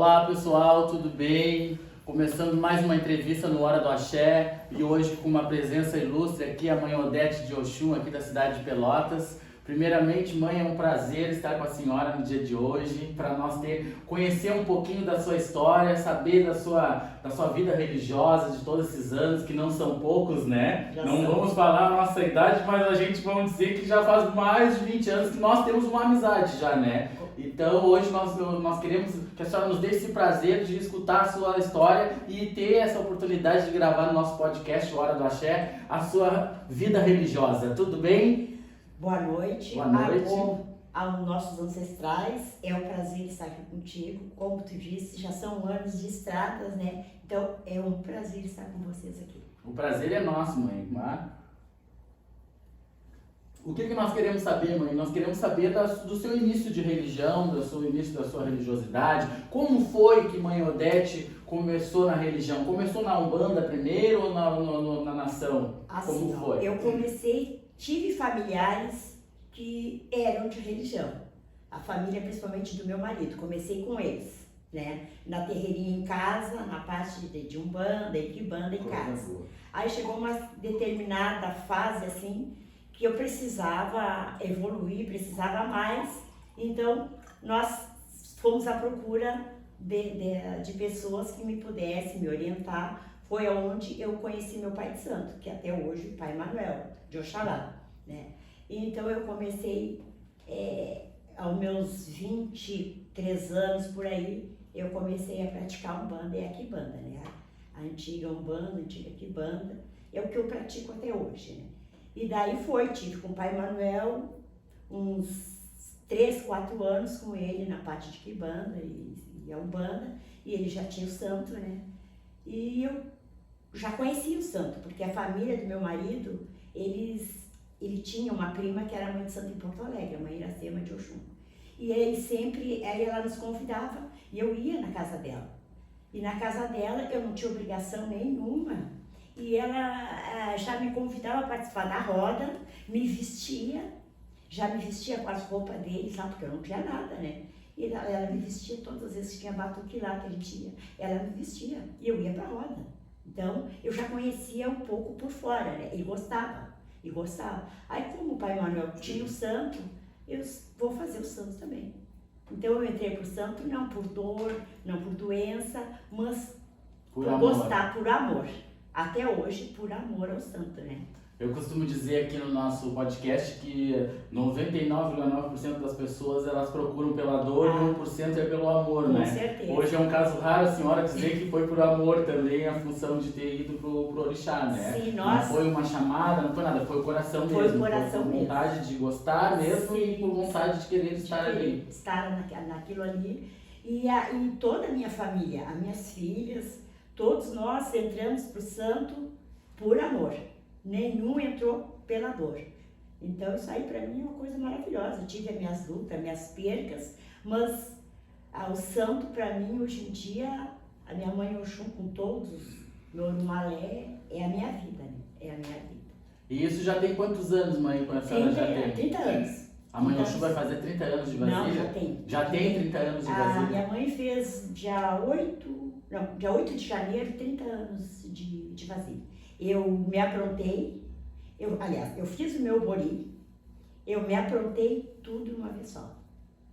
Olá pessoal, tudo bem? Começando mais uma entrevista no Hora do Axé e hoje com uma presença ilustre aqui, a Mãe Odete de Oxum, aqui da cidade de Pelotas. Primeiramente, mãe, é um prazer estar com a senhora no dia de hoje, para nós conhecer um pouquinho da sua história, saber da sua vida religiosa de todos esses anos, que não são poucos, né? Não vamos falar a nossa idade, mas a gente vai dizer que já faz mais de 20 anos que nós temos uma amizade já, né? Então hoje nós queremos que a senhora nos dê esse prazer de escutar a sua história e ter essa oportunidade de gravar no nosso podcast, Hora do Axé, a sua vida religiosa. Tudo bem? Boa noite. Boa noite. Aos nossos ancestrais, é um prazer estar aqui contigo. Como tu disse, já são anos de estradas, né? Então é um prazer estar com vocês aqui. O prazer é nosso, mãe. O que nós queremos saber, mãe? Nós queremos saber do seu início de religião, do seu início da sua religiosidade. Como foi que Mãe Odete começou na religião? Começou na Umbanda primeiro ou na nação? Assim, Como foi? Eu tive familiares que eram de religião. A família, principalmente do meu marido, comecei com eles, né? Na terreirinha em casa, na parte de Umbanda e de banda em casa. Aí chegou uma determinada fase assim, que eu precisava evoluir, precisava mais, então nós fomos à procura de pessoas que me pudessem me orientar. Foi onde eu conheci meu pai de santo, que até hoje é o pai Manuel, de Oxalá, né? Então eu comecei, aos meus 23 anos por aí, eu comecei a praticar Umbanda e Quimbanda, né? A antiga Umbanda, a antiga Quimbanda, é o que eu pratico até hoje, né? E daí tive com o pai Manuel uns 3, 4 anos com ele na parte de Quimbanda e a Umbanda, e ele já tinha o santo, né? E eu já conhecia o santo, porque a família do meu marido, ele tinha uma prima que era mãe de santo em Porto Alegre, a mãe Iracema de Oxum. E aí ela nos convidava e eu ia na casa dela. E na casa dela eu não tinha obrigação nenhuma. E ela já me convidava a participar da roda, já me vestia com as roupas deles lá, porque eu não tinha nada, né? E ela me vestia todas as vezes que tinha batuque lá que a gente ia, ela me vestia e eu ia pra roda. Então, eu já conhecia um pouco por fora, né? E gostava. Aí, como o pai Manuel tinha o santo, eu vou fazer o santo também. Então, eu entrei pro santo não por dor, não por doença, mas por gostar, por amor. Até hoje, por amor ao santo, né? Eu costumo dizer aqui no nosso podcast que 99,9% das pessoas elas procuram pela dor e 1% é pelo amor, né? Com certeza. Hoje é um caso raro a senhora dizer que foi por amor também a função de ter ido pro orixá, né? Sim, não foi uma chamada, não foi nada, foi o coração mesmo. Foi o coração mesmo. Por vontade de gostar mesmo. Sim. E por vontade de querer estar ali. Estar naquilo ali. E toda a minha família, as minhas filhas, todos nós entramos pro santo por amor. Nenhum entrou pela dor. Então isso aí para mim é uma coisa maravilhosa. Eu tive as minhas lutas, as minhas percas, mas o santo para mim hoje em dia, a minha mãe Oxum com todos, meu Malé, é a minha vida, né? É a minha vida. E isso já tem quantos anos, mãe, com a senhora já tem? 30 anos. A mãe Oxum vai fazer 30 anos de vasilha? Não, já tem. Já tem 30 anos de vasilha? A minha mãe fez dia 8 de janeiro, 30 anos de vasilha. Eu me aprontei, eu fiz o meu bori, eu me aprontei tudo uma vez só.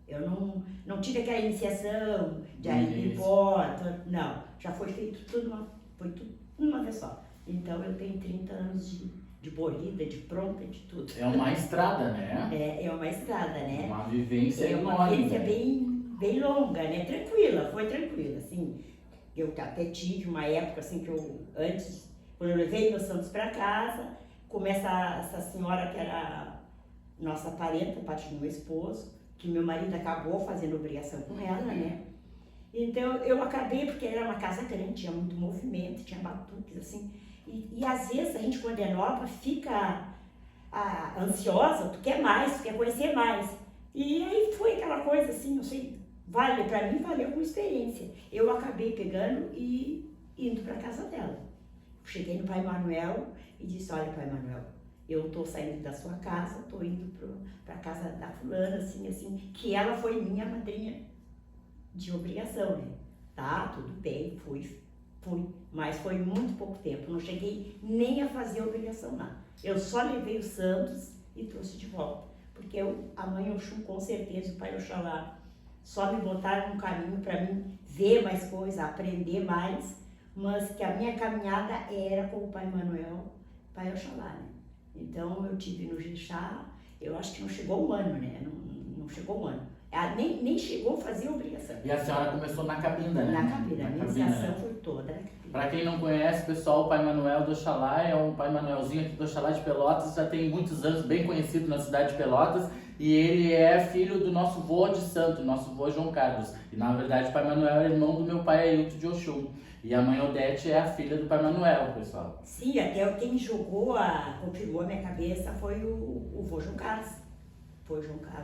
Eu não tive aquela iniciação de aí importa, não. Já foi feito foi tudo uma vez só. Então eu tenho 30 anos de borida, de pronta, de tudo. É uma estrada, né? É uma estrada, né? Uma vivência enorme. É uma vivência bem longa, né? Foi tranquila, assim. Eu até tive uma época assim que quando eu levei meus santos para casa, começa essa senhora que era nossa parenta, parte do meu esposo, que meu marido acabou fazendo obrigação com ela, né? Então eu acabei, porque era uma casa grande, tinha muito movimento, tinha batuques, assim. E às vezes a gente, quando é nova, fica ansiosa, tu quer mais, tu quer conhecer mais. E aí foi aquela coisa assim, não sei, para mim valeu como experiência. Eu acabei pegando e indo para casa dela. Cheguei no pai Manuel e disse, olha, pai Manuel, eu estou saindo da sua casa, estou indo para a casa da fulana, assim, que ela foi minha madrinha de obrigação, né? Tá, tudo bem, fui, mas foi muito pouco tempo, não cheguei nem a fazer a obrigação lá. Eu só levei os santos e trouxe de volta, porque a mãe Oxum, com certeza, o pai Oxalá, só me botaram no caminho para mim ver mais coisas, aprender mais, mas que a minha caminhada era com o pai Manuel, pai Oxalá, né? Então eu tive no Jixá, eu acho que não chegou um ano, né? Não chegou um ano. Ela nem chegou a fazer a obrigação. E a senhora começou na cabina, né? Na cabina, a iniciação foi toda na cabina. Para quem não conhece, pessoal, o Pai Manuel do Oxalá é um Pai Manuelzinho aqui do Oxalá de Pelotas, já tem muitos anos, bem conhecido na cidade de Pelotas, e ele é filho do nosso vô de santo, nosso vô João Carlos. E na verdade o Pai Manuel é irmão do meu pai Ailton de Oxum. E a mãe Odete é a filha do Pai Manuel, pessoal. Sim, até quem confirmou a minha cabeça foi o vô João Carlos. Foi o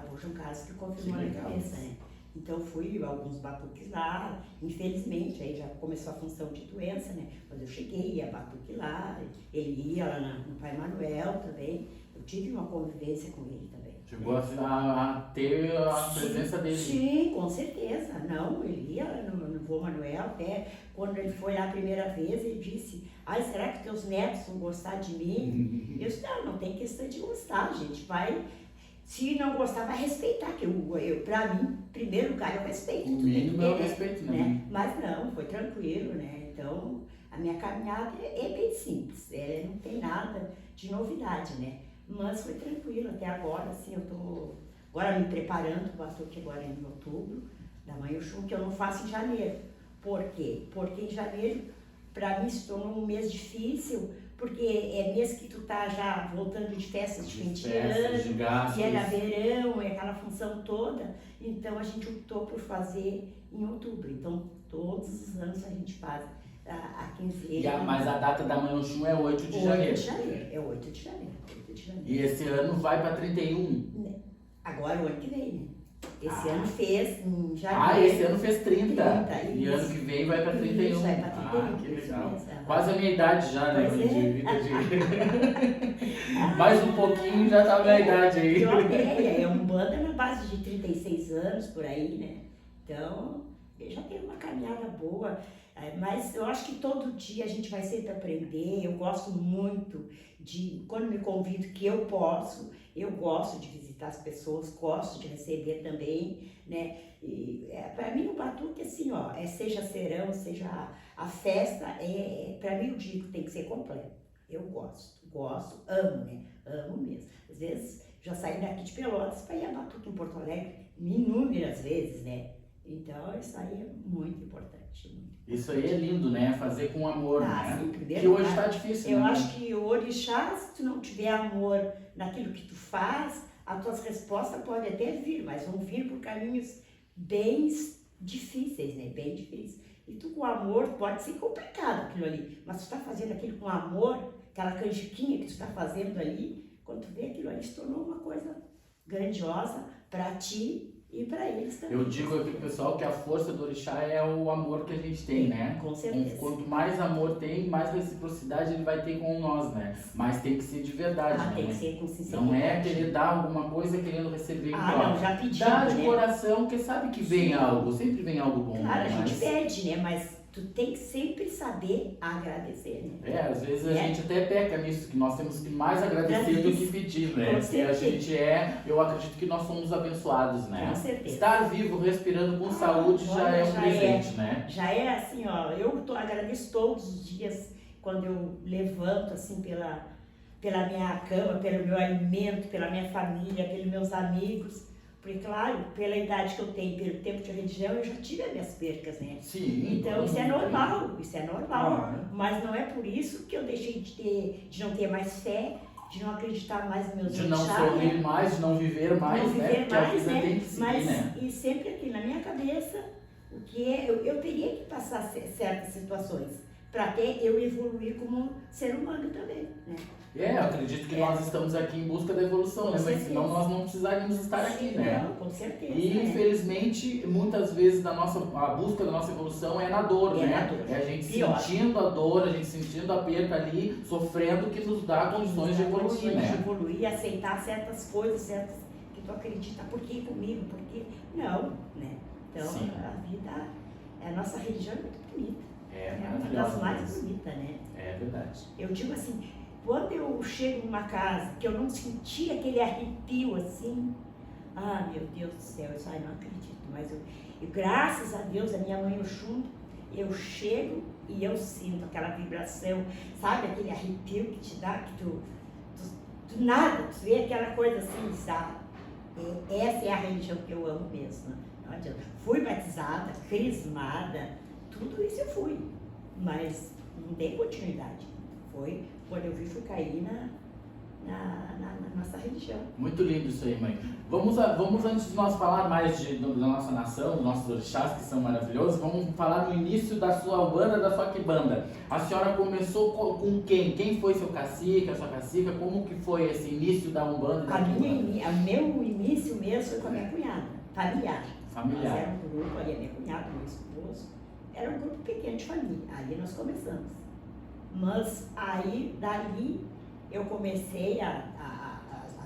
vô João Carlos que confirmou a minha cabeça, né? Então fui alguns batuques lá, infelizmente, aí já começou a função de doença, né? Mas eu cheguei, ia batuque lá, ele ia lá no Pai Manuel também, eu tive uma convivência com ele também. Chegou a ter a presença dele. Sim, com certeza. Não, ele ia no vô Manuel, até quando ele foi lá a primeira vez, ele disse, ai, será que teus netos vão gostar de mim? Eu disse, não tem questão de gostar, a gente vai... Se não gostar, vai respeitar, que pra mim, em primeiro lugar, eu respeito. O mínimo é o respeito, né? Mas não, foi tranquilo, né? Então, a minha caminhada é bem simples, não tem nada de novidade, né? Mas foi tranquilo até agora, assim, eu tô agora me preparando, o batuque agora é em outubro, da Mãe Oxum, que eu não faço em janeiro. Por quê? Porque em janeiro, pra mim, se tornou um mês difícil, porque é mês que tu tá já voltando de festas de fim de ano, e era verão, e aquela função toda, então a gente optou por fazer em outubro. Então todos os anos a gente faz a quinzena. Mas a data da Mãe Oxum é 8 de janeiro. 8 de janeiro, é 8 de janeiro. E esse ano vai para 31. Agora o ano que vem, né? Esse ano fez em janeiro. Ah, esse ano fez 30. E isso. ano que vem vai para 31. Isso, vai para 31. Que legal. Mesmo. Quase a minha idade já, né? Pois é. Mais um pouquinho já tá a minha idade aí. É um banda na base de 36 anos, por aí, né? Então, eu já tenho uma caminhada boa. Mas eu acho que todo dia a gente vai sempre aprender. Eu gosto muito de, quando me convido que eu posso, eu gosto de visitar as pessoas, gosto de receber também, né? E para mim o batuque assim, ó, seja serão, seja a festa, para mim o dia tem que ser completo. Eu gosto, amo, né? Amo mesmo. Às vezes já saí daqui de Pelotas para ir a batuque em Porto Alegre inúmeras vezes, né? Então isso aí é muito importante. Isso aí é lindo, né? Fazer com amor, né? Sim, que hoje está difícil, eu né? acho que o orixá, se tu não tiver amor naquilo que tu faz, as tuas respostas podem até vir, mas vão vir por caminhos bem difíceis, né? Bem difíceis. E tu com amor, pode ser complicado aquilo ali, mas tu está fazendo aquilo com amor, aquela canjiquinha que tu está fazendo ali, quando tu vê aquilo ali, se tornou uma coisa grandiosa para ti e para eles também. Eu digo aqui, pessoal, que a força do orixá é o amor que a gente tem, né? Com certeza. Quanto mais amor tem, mais reciprocidade ele vai ter com nós, né? Mas tem que ser de verdade, né? Tem que ser com sinceridade. Não é querer dar alguma coisa querendo receber igual. Não, já pedi, dá de né? coração, porque sabe que vem algo, sempre vem algo bom. Claro, né? a gente pede, né? Mas tu tem que sempre saber agradecer, né? Às vezes a gente até peca nisso, que nós temos que mais agradecer do que pedir, né? Porque a gente eu acredito que nós somos abençoados, né? Com certeza. Estar vivo, respirando com saúde já é um presente, né? Já é assim, ó, eu agradeço todos os dias quando eu levanto assim pela minha cama, pelo meu alimento, pela minha família, pelos meus amigos. Porque, claro, pela idade que eu tenho, pelo tempo de religião, eu já tive as minhas percas, né? Sim. Então, isso é normal, Mas não é por isso que eu deixei de não ter mais fé, de não acreditar mais nos meus de não sorrir mais, de não viver mais, não viver né? mais, né? Tem que seguir, mas, né? E sempre aqui na minha cabeça, o que eu teria que passar certas situações para até eu evoluir como ser humano também, né? Eu acredito que nós estamos aqui em busca da evolução, né? Mas senão nós não precisaríamos estar aqui, né? Não, com certeza. E infelizmente, muitas vezes a busca da nossa evolução é na dor, né? Na dor. É a gente sentindo a dor, a gente sentindo a perda ali, sofrendo, que nos dá condições de evoluir, né? De evoluir, aceitar certas coisas, que tu acredita, por que comigo, por que não, né? Então, Sim. a vida a nossa religião é muito bonita. É É uma maravilhosa das mais mesmo. bonitas, né? É verdade. Eu digo assim, quando eu chego numa casa que eu não senti aquele arrepio assim, ah, meu Deus do céu, eu não acredito, mas graças a Deus, a minha mãe Oxum, eu chego e eu sinto aquela vibração, sabe, aquele arrepio que te dá, que do nada, tu vê aquela coisa assim, sabe? Essa é a religião que eu amo mesmo, não adianta. Fui batizada, crismada, tudo isso eu fui, mas não dei continuidade. Foi quando eu vi, fui cair na nossa religião. Muito lindo isso aí, mãe. Vamos antes de nós falar mais da nossa nação, dos nossos orixás, que são maravilhosos, vamos falar no início da sua Umbanda, da sua Quimbanda. A senhora começou com quem? Quem foi seu cacique, a sua cacica? Como que foi esse início da Umbanda e da Quimbanda? O meu início mesmo foi com a minha cunhada, familiar. Familiar. Nós era um grupo, ali a minha cunhada, meu esposo, era um grupo pequeno de família, ali nós começamos. Mas aí, dali, eu comecei a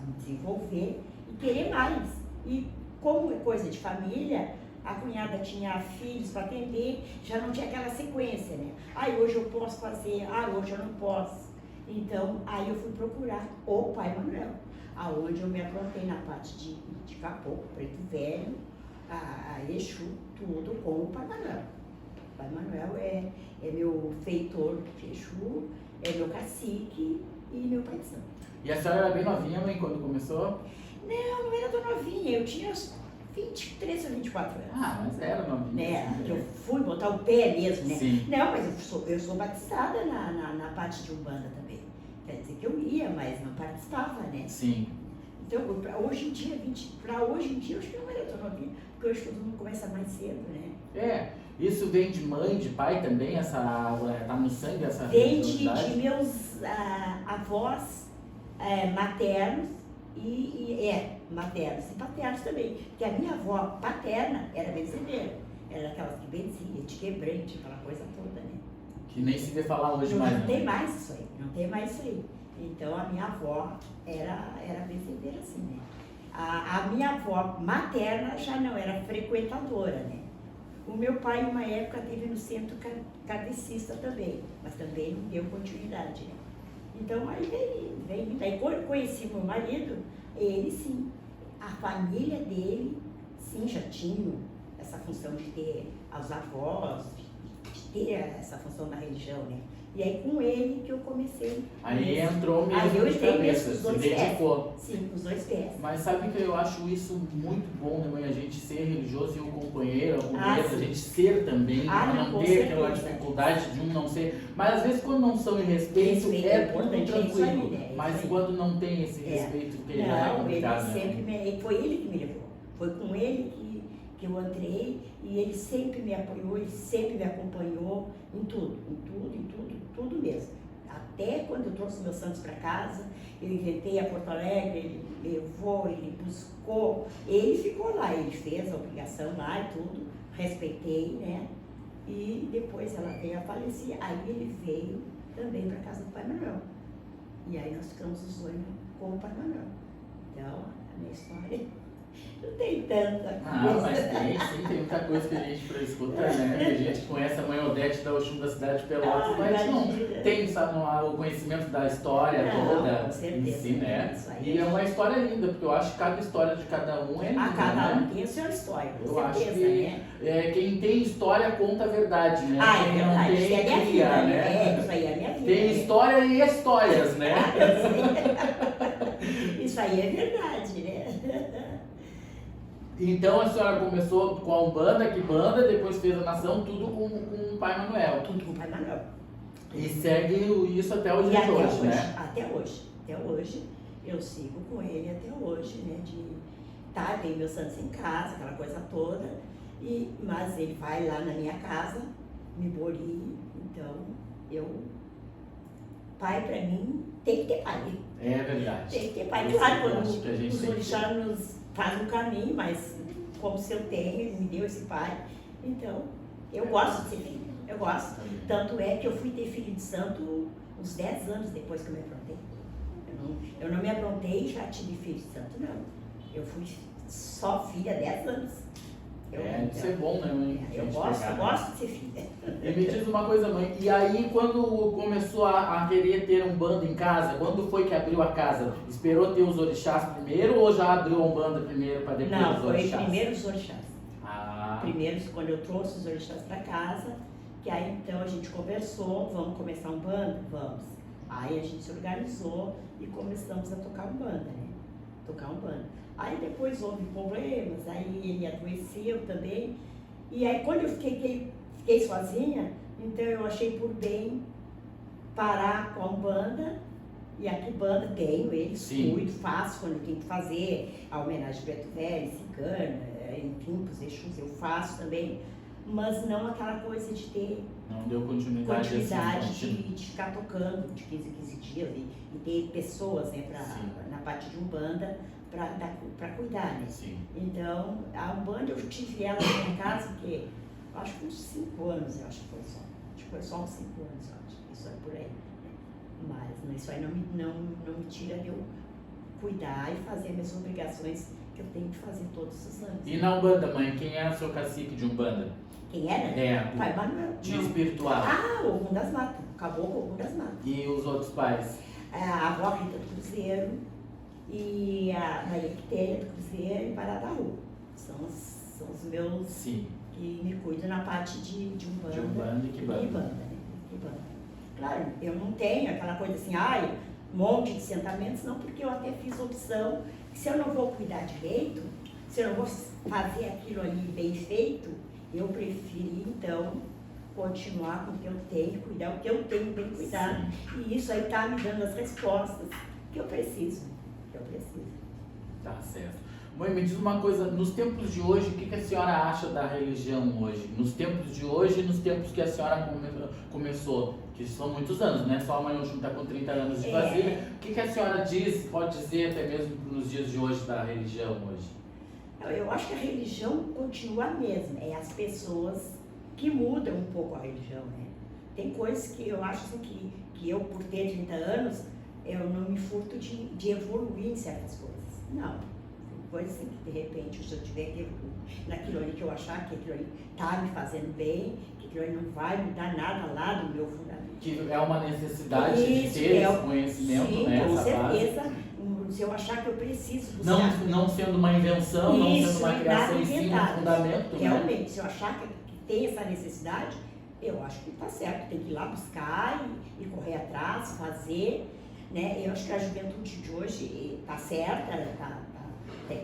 me desenvolver e querer mais. E como é coisa de família, a cunhada tinha filhos para atender, já não tinha aquela sequência, né? Hoje eu posso fazer, hoje eu não posso. Então, aí eu fui procurar o Pai Manuel, aonde eu me aprontei na parte de caboclo, preto velho, a Exu, tudo com o Pai Manuel. O Pai Manuel é meu feitor de Exu, é meu cacique e meu pai de santo. E a senhora era bem novinha, mãe, quando começou? Não era tão novinha, eu tinha uns 23 ou 24 anos. Mas era novinha. Né? Que eu fui botar o pé mesmo, né? Sim. Não, mas eu sou batizada na parte de Umbanda também. Quer dizer que eu ia, mas não participava, né? Sim. Então, hoje em dia, eu acho que não era tão novinha, porque hoje todo mundo começa mais cedo, né? Isso vem de mãe, de pai também, tá no sangue essa Vem de religiosidade? meus avós maternos maternos e paternos também. Porque a minha avó paterna era benzedeira, era aquelas que benzia, de quebrante, aquela coisa toda, né? Que nem se vê falar hoje Não, mais. não né? tem mais isso aí, não tem mais isso aí. Então a minha avó era benzedeira assim, né? A minha avó materna já não era frequentadora, né? O meu pai, uma época, teve no centro kardecista também, mas também não deu continuidade, né? Então, aí veio. Daí, quando eu conheci meu marido, ele sim, a família dele, sim, já tinha essa função de ter os avós, de ter essa função da religião, né? E aí, com ele que eu comecei. Aí entrou mesmo Aí eu de entrei cabeça, mesmo com os se dois pés. dedicou. Sim, com os dois pés. Mas sabe que eu acho isso muito bom, né, mãe? A gente ser religioso e o companheiro, a companheira, a gente ser também, não, não com ter aquela certeza. dificuldade de um não ser. Mas às vezes quando não são em respeito, Respeito é é tudo importante, é isso tranquilo. aí, né? É Mas isso aí. quando não tem esse respeito, que ele é Não, complicado, ele sempre né? foi ele que me levou. Foi com ele que eu entrei e ele sempre me apoiou, ele sempre me acompanhou em tudo mesmo. Até quando eu trouxe meus santos para casa, eu inventei a Porto Alegre, ele levou, ele buscou, ele ficou lá, ele fez a obrigação lá e tudo, respeitei, né? E depois ela veio a falecer, aí ele veio também para casa do Pai Manuel. E aí nós ficamos os dois com o Pai Manuel. Então, a minha história não tem tanta coisa. Mas tem muita coisa que a gente para escutar, né? Que a gente conhece a mãe Odete da Oxum da cidade de Pelotas, mas não tem, sabe, o conhecimento da história toda com certeza, em si, né? isso aí. E é uma história linda, porque eu acho que cada história de cada um é linda, Cada um né? tem a sua história, com Eu acho certeza, que né? quem tem história conta a verdade, né? É Quem verdade, não isso tem, é minha cria, vida, né? isso aí é minha vida. Tem né? história e histórias, né? Isso aí é verdade, né? Então a senhora começou com a Umbanda, Quimbanda, depois fez a nação, tudo com o Pai Manuel. Tudo com o Pai Manuel. E segue isso até o E dia de até hoje, né? Até hoje, eu sigo com ele até hoje, né? Tem meus santos em casa, aquela coisa toda, mas ele vai lá na minha casa, me bolir, então pai pra mim tem que ter pai. É verdade. Tem que ter pai. Isso Claro, eu quando acho que a gente os tem que orixás nos fazem um caminho, mas como se eu tenho, ele me deu esse pai, então eu gosto de ser filho, eu gosto. Tanto é que eu fui ter filho de santo uns 10 anos depois que eu me aprontei. Eu não me aprontei e já tive filho de santo, não. Eu fui só filha há 10 anos. deve ser bom, né, mãe? Eu Gente gosto, pegar, eu né? gosto de ser filha. E me diz uma coisa, mãe, e aí quando começou a querer ter Umbanda em casa, quando foi que abriu a casa? Esperou ter os orixás primeiro ou já abriu a Umbanda primeiro para depois Não, os foi orixás? primeiro os orixás. Ah, Primeiro, quando eu trouxe os orixás para casa, que aí então a gente conversou, vamos começar um banda? Vamos. Aí a gente se organizou e começamos a tocar um banda, né? Tocar um banda. Aí depois houve problemas, aí ele adoeceu também. E aí quando eu fiquei sozinha, então eu achei por bem parar com a Umbanda. E aqui banda tenho, eles Sim. cuido, faço quando eu tenho que fazer a homenagem de Preto Velho, Cigana, enfim, os Exus eu faço também, mas não aquela coisa de ter não deu continuidade assim, de ficar tocando de 15 em 15 dias e ter pessoas, né, na parte de Umbanda para cuidar, né? Sim. Então, a Umbanda eu tive ela na minha casa, que acho que uns 5 anos, eu acho que foi só. Acho que foi só uns 5 anos, eu acho. Isso é por aí. Mas isso aí não me tira de eu cuidar e fazer minhas obrigações que eu tenho de fazer todos os anos. E na Umbanda, mãe, quem era o seu cacique de Umbanda? Quem era? É, Pai Manuel. de Não. espiritual. Ah, o Ogum das Matas. Caboclo Ogum das Matas. E os outros pais? A avó Rita do Cruzeiro e a Maria Quitéria do Cruzeiro e Pará da Rua. São os meus Sim. que me cuidam na parte de Umbanda. De Umbanda e Quimbanda. Né? Quimbanda. Claro, eu não tenho aquela coisa assim, um monte de sentamentos, não, porque eu até fiz opção que se eu não vou cuidar direito, se eu não vou fazer aquilo ali bem feito, eu preferi, então, continuar com o que eu tenho, cuidar o que eu tenho bem cuidado. Sim. E isso aí está me dando as respostas que eu preciso. Tá certo. Mãe, me diz uma coisa, nos tempos de hoje, o que a senhora acha da religião hoje? Nos tempos de hoje e nos tempos que a senhora começou, que são muitos anos, né? Só a mãe hoje está com 30 anos de Brasília. O que a senhora diz, pode dizer até mesmo nos dias de hoje da religião hoje? Eu acho que a religião continua a mesma, é as pessoas que mudam um pouco a religião, né? Tem coisas que eu acho assim, que eu, por ter 30 anos, eu não me furto de evoluir em certas coisas. Não. Tem coisas assim que, de repente, se eu tiver que evoluir naquilo ali que eu achar que aquilo ali está me fazendo bem, que aquilo ali não vai mudar nada lá do meu fundamento. Que é uma necessidade de ter esse conhecimento, sim, né? Com essa certeza. base. Se eu achar que eu preciso buscar. Não sendo uma invenção, não sendo uma criação em si, um fundamento, né? Realmente, se eu achar que tem essa necessidade, eu acho que está certo, tem que ir lá buscar e correr atrás, fazer, né? Eu acho que a juventude de hoje está certa,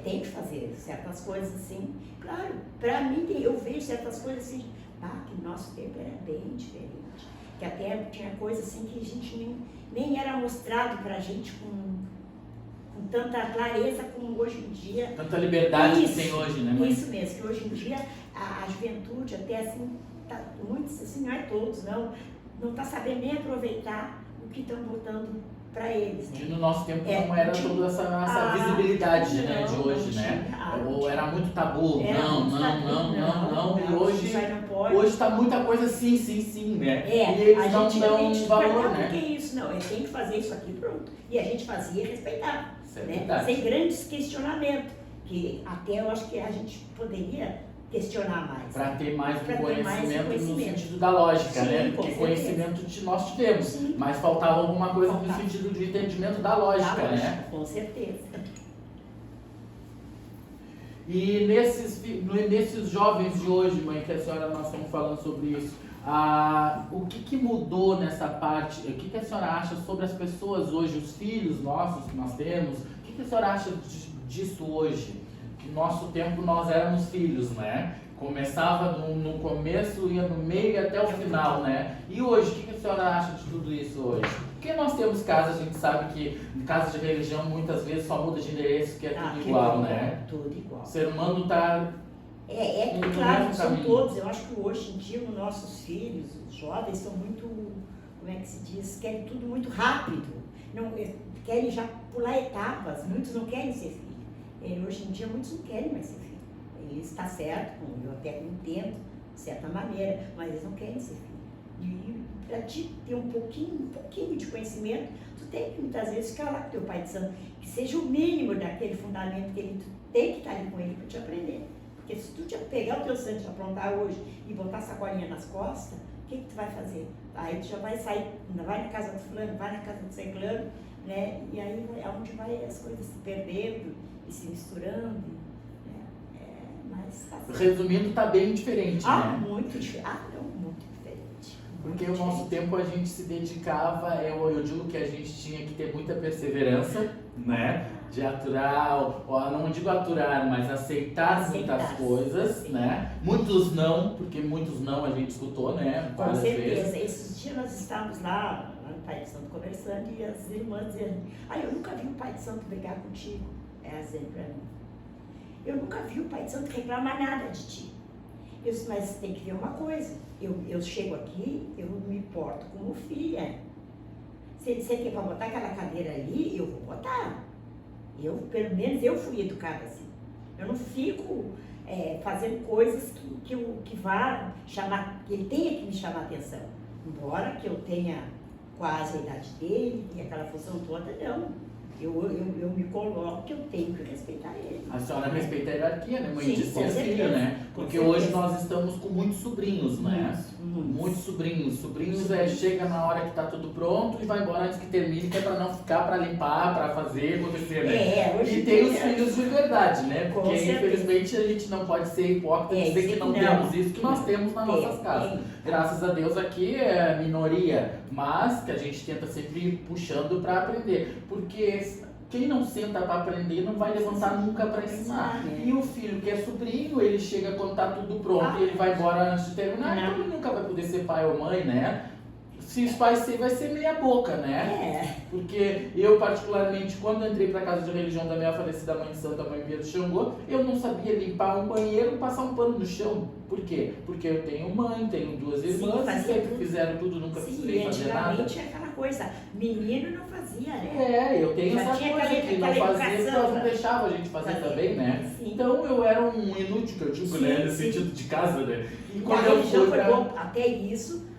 tem que fazer certas coisas assim. Claro, para mim, eu vejo certas coisas assim, que no nosso tempo era bem diferente. Que até tinha coisas assim que a gente nem era mostrado para a gente com tanta clareza como hoje em dia. Tanta liberdade que tem hoje, né, mãe? Isso mesmo, que hoje em dia a juventude até assim, muitos assim, não é todos, não está sabendo nem aproveitar o que estão botando para eles. Né? E no nosso tempo não era toda essa visibilidade, né, de hoje, não né? tinha, Ou era muito tabu, não, e hoje está muita coisa sim, né? E eles não dão valor, né? Porque isso, não, tem que fazer isso aqui, pronto. E a gente fazia e respeitava, Isso é né? verdade. Sem grandes questionamentos, que até eu acho que a gente poderia questionar mais. Para ter mais Pra um ter mais conhecimento no sentido da lógica, Sim, né? com Porque certeza. conhecimento nós tivemos, Sim. mas faltava alguma coisa no Faltava. sentido de entendimento da lógica, né? Com certeza. E nesses jovens de hoje, mãe, que a senhora, nós estamos falando sobre isso, o que mudou nessa parte? O que a senhora acha sobre as pessoas hoje, os filhos nossos que nós temos? O que a senhora acha disso hoje? Que no nosso tempo nós éramos filhos, né? Começava no começo, ia no meio e até o final, né? E hoje, o que a senhora acha de tudo isso hoje? Porque nós temos casas, a gente sabe que em casas de religião muitas vezes só muda de endereço, que é tudo igual, né? Tudo igual. O ser humano está... Claro, são todos. Eu acho que hoje em dia os nossos filhos, os jovens, são muito, como é que se diz, querem tudo muito rápido. Não, querem já pular etapas, muitos não querem ser filho. Hoje em dia muitos não querem mais ser filho. Eles está certo, eu até entendo, de certa maneira, mas eles não querem ser filho. E para ti ter um pouquinho de conhecimento, tu tem que muitas vezes ficar lá com teu pai de santo, que seja o mínimo daquele fundamento que ele tu tem que estar ali com ele para te aprender. Porque se tu te pegar os cansando de aprontar hoje e botar sacolinha nas costas, o que tu vai fazer? Aí tu já vai sair, vai na casa do fulano, vai na casa do ciclano, né? E aí é onde vai as coisas se perdendo e se misturando, né? Mas tá certo. Resumindo, tá bem diferente, né? Muito diferente. Não, muito diferente. Porque o nosso tempo a gente se dedicava, eu digo que a gente tinha que ter muita perseverança, né? De aturar, ou não digo aturar, mas aceitar muitas coisas, né? Muitos não, porque muitos não a gente escutou, né? Com Várias certeza. vezes. Esses dias nós estávamos lá no Pai de Santo conversando e as irmãs dizendo, eu nunca vi o Pai de Santo brigar contigo. Dizendo pra mim. Eu nunca vi o Pai de Santo reclamar nada de ti. Eu disse, mas tem que ver uma coisa. Eu chego aqui, eu me porto como filha. Se você quer botar aquela cadeira ali, eu vou botar. Pelo menos eu fui educada assim. Eu não fico fazendo coisas que vá chamar, que ele tenha que me chamar a atenção. Embora que eu tenha quase a idade dele e aquela função toda, não. Eu me coloco que eu tenho que respeitar ele. A senhora respeita a hierarquia, né? Mãe Sim, de com ser filha, certeza. né? Porque Com hoje certeza. nós estamos com muitos sobrinhos, né? Muitos sobrinhos. Sobrinhos chega na hora que tá tudo pronto e vai embora antes que termine, que é pra não ficar, pra limpar, pra fazer acontecer, né? Hoje E tem os filhos de verdade, né? Com Porque certeza. infelizmente a gente não pode ser hipócrita e dizer que não temos isso que nós temos nas nossas casas. Graças a Deus aqui é minoria, mas que a gente tenta sempre ir puxando pra aprender. Porque quem não senta para aprender não vai levantar nunca para ensinar. E o filho que é sobrinho, ele chega quando tá tudo pronto e ele vai embora antes de terminar, então ele nunca vai poder ser pai ou mãe, né? Se vai ser meia boca, né? Porque eu, particularmente, quando entrei para a casa de religião da minha falecida mãe santa, mãe Via do Xangô, eu não sabia limpar um banheiro e passar um pano no chão. Por quê? Porque eu tenho mãe, tenho duas irmãs, e sempre fizeram tudo, nunca precisei fazer nada. Antigamente é aquela coisa, menino não fazia, né? Eu tenho essa coisa que não fazia, porque ela não deixava a gente fazer também, né? Sim. Então eu era um inútil, que eu digo, né? No sentido de casa, né? E quando eu religião fui foi bom até isso.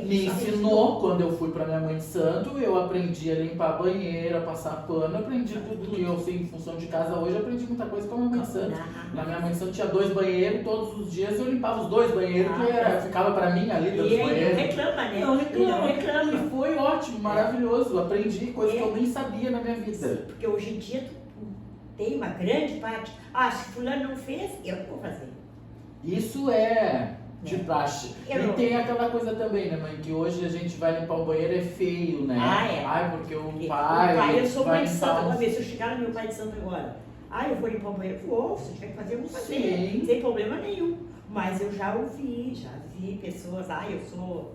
Me ensinou, quando eu fui pra minha mãe de santo, eu aprendi a limpar a banheira, passar pano, aprendi tudo que eu sei em função de casa hoje, aprendi muita coisa com a minha mãe de santo. Na minha mãe de santo tinha 2 banheiros, todos os dias eu limpava os 2 banheiros, que ficava pra mim ali dos banheiros. Não reclama, né? Não reclama. E foi ótimo, maravilhoso, aprendi coisas que eu nem sabia na minha vida. Porque hoje em dia tem uma grande parte, se fulano não fez, eu não vou fazer. Isso é de praxe. E tem aquela coisa também, né, mãe? Que hoje a gente vai limpar o banheiro, é feio, né? Ai, porque o pai. Eu sou mãe de santo, limpar se eu chegar no meu pai de santo agora, eu vou limpar o banheiro, vou, se eu tiver que fazer, eu vou fazer. Sim. Sem problema nenhum. Mas eu já vi pessoas, eu sou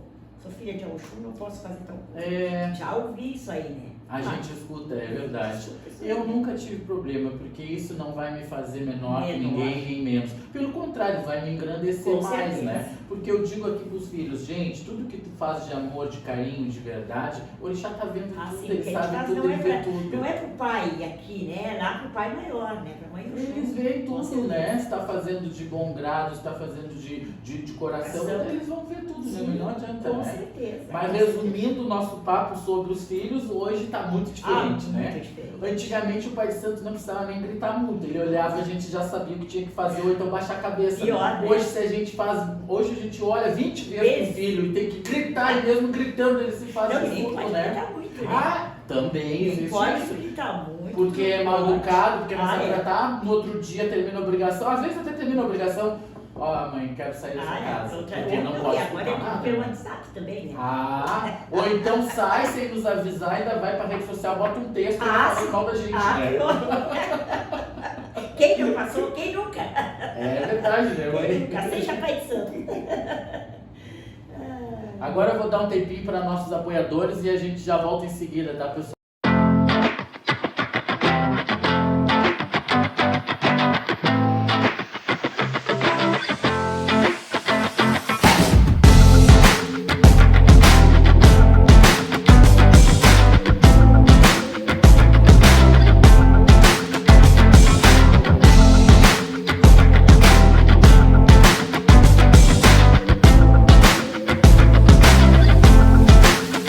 filha de Oxum, não posso fazer tal coisa. Já ouvi isso aí, né? A gente escuta, é verdade. Eu nunca tive problema, porque isso não vai me fazer menor que ninguém, nem menos. Pelo contrário, vai me engrandecer mais, né? Porque eu digo aqui pros filhos, gente, tudo que tu faz de amor, de carinho, de verdade, o Orixá tá vendo tudo, ele sabe tudo, ele vê tudo. Não é pro pai aqui, né? Lá pro pai maior, né? Pra mãe eles veem tudo, né? Se tá fazendo de bom grado, se tá fazendo de coração, eles vão ver tudo, né? Não adianta, com né? certeza. Mas resumindo o nosso papo sobre os filhos, hoje tá muito diferente, né? Muito diferente. Antigamente o pai de santo não precisava nem gritar muito, ele olhava e a gente já sabia o que tinha que fazer, ou então baixar a cabeça. Hoje se a gente hoje a gente olha 20 vezes pro filho e tem que gritar, e mesmo gritando ele se faz escuto, né? Muito, né? Também existe pode isso. gritar muito. Porque é mal educado, porque não sabe tratar, no outro dia termina a obrigação, às vezes até termina a obrigação. Mãe, quero sair dessa casa. Porque não pode agora é tudo pelo WhatsApp também, né? Ou então sai sem nos avisar, ainda vai pra rede social, bota um texto e fala mal da gente, né? Quem não passou, quem nunca? É verdade, né, mãe? Quem nunca, seja pai de santo. Agora eu vou dar um tempinho para nossos apoiadores e a gente já volta em seguida, tá, pessoal?